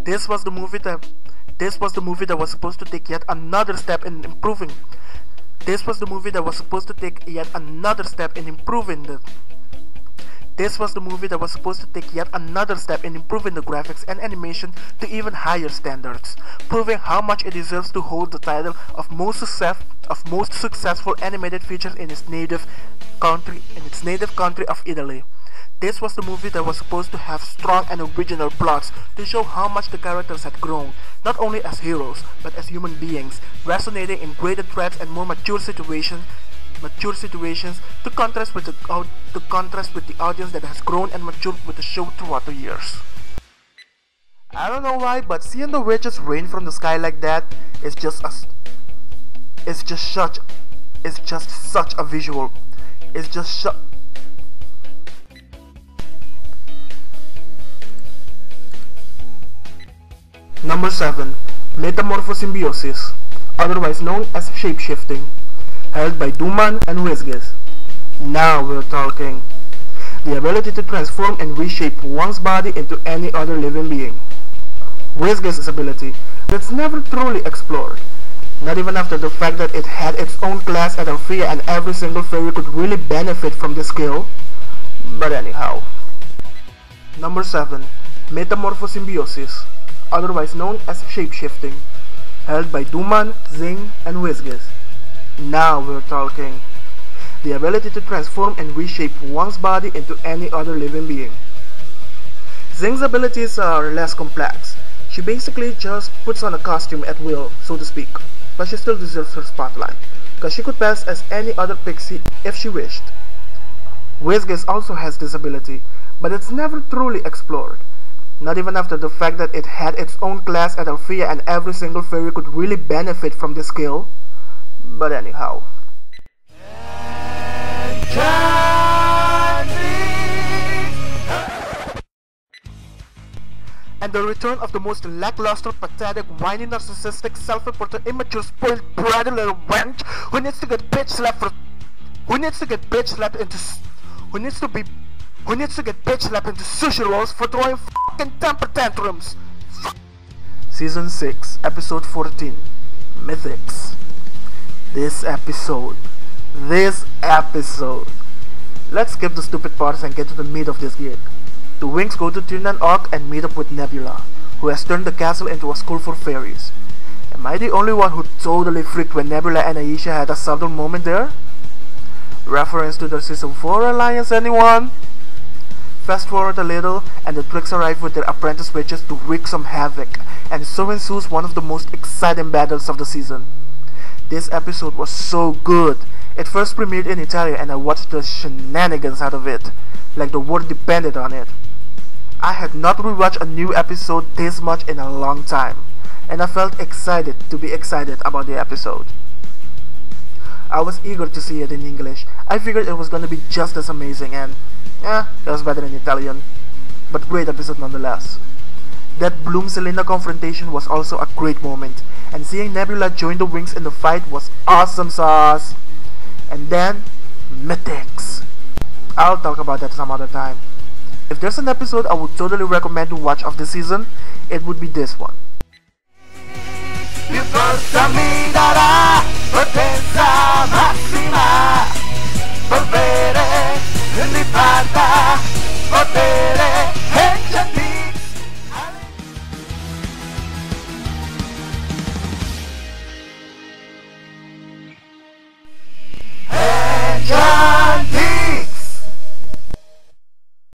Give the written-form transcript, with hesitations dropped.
This was the movie that was supposed to take yet another step in improving. This was the movie that was supposed to take yet another step in improving the graphics and animation to even higher standards, proving how much it deserves to hold the title of most successful animated feature in its native country of Italy. This was the movie that was supposed to have strong and original plots to show how much the characters had grown, not only as heroes, but as human beings, resonating in greater threats and more mature situations to contrast with the audience that has grown and matured with the show throughout the years. I don't know why, but seeing the witches rain from the sky like that is just such a visual. Number 7. Metamorphosymbiosis, otherwise known as shapeshifting, held by Duman and Wizgis. Now we're talking. The ability to transform and reshape one's body into any other living being. Wizgis' ability that's never truly explored, not even after the fact that it had its own class at Althea and every single fairy could really benefit from the skill. But anyhow. Number 7. Metamorphosymbiosis, otherwise known as shapeshifting, held by Duman, Zing, and Wizgis. Now we're talking. The ability to transform and reshape one's body into any other living being. Zing's abilities are less complex. She basically just puts on a costume at will, so to speak, but she still deserves her spotlight, because she could pass as any other pixie if she wished. Wizgis also has this ability, but it's never truly explored, not even after the fact that it had its own class at Althea and every single fairy could really benefit from this skill. But anyhow. And the return of the most lackluster, pathetic, whiny, narcissistic, self-important, immature, spoiled, bratty little wench who needs to get bitch slapped into sushi rolls for throwing fucking temper tantrums. Season 6, Episode 14, Mythics. This episode. Let's skip the stupid parts and get to the meat of this gig. The Winx go to Tirnan Og and meet up with Nebula, who has turned the castle into a school for fairies. Am I the only one who totally freaked when Nebula and Aisha had a subtle moment there? Reference to their Season 4 alliance, anyone? Fast forward a little, and the Tricks arrive with their apprentice witches to wreak some havoc, and so ensues one of the most exciting battles of the season. This episode was so good. It first premiered in Italy and I watched the shenanigans out of it, like the world depended on it. I had not rewatched a new episode this much in a long time, and I felt excited to be excited about the episode. I was eager to see it in English. I figured it was gonna be just as amazing and, it was better in Italian. But great episode nonetheless. That Bloom-Selena confrontation was also a great moment, and seeing Nebula join the Winx in the fight was awesome sauce. And then, Mythics. I'll talk about that some other time. If there's an episode I would totally recommend to watch of this season, it would be this one.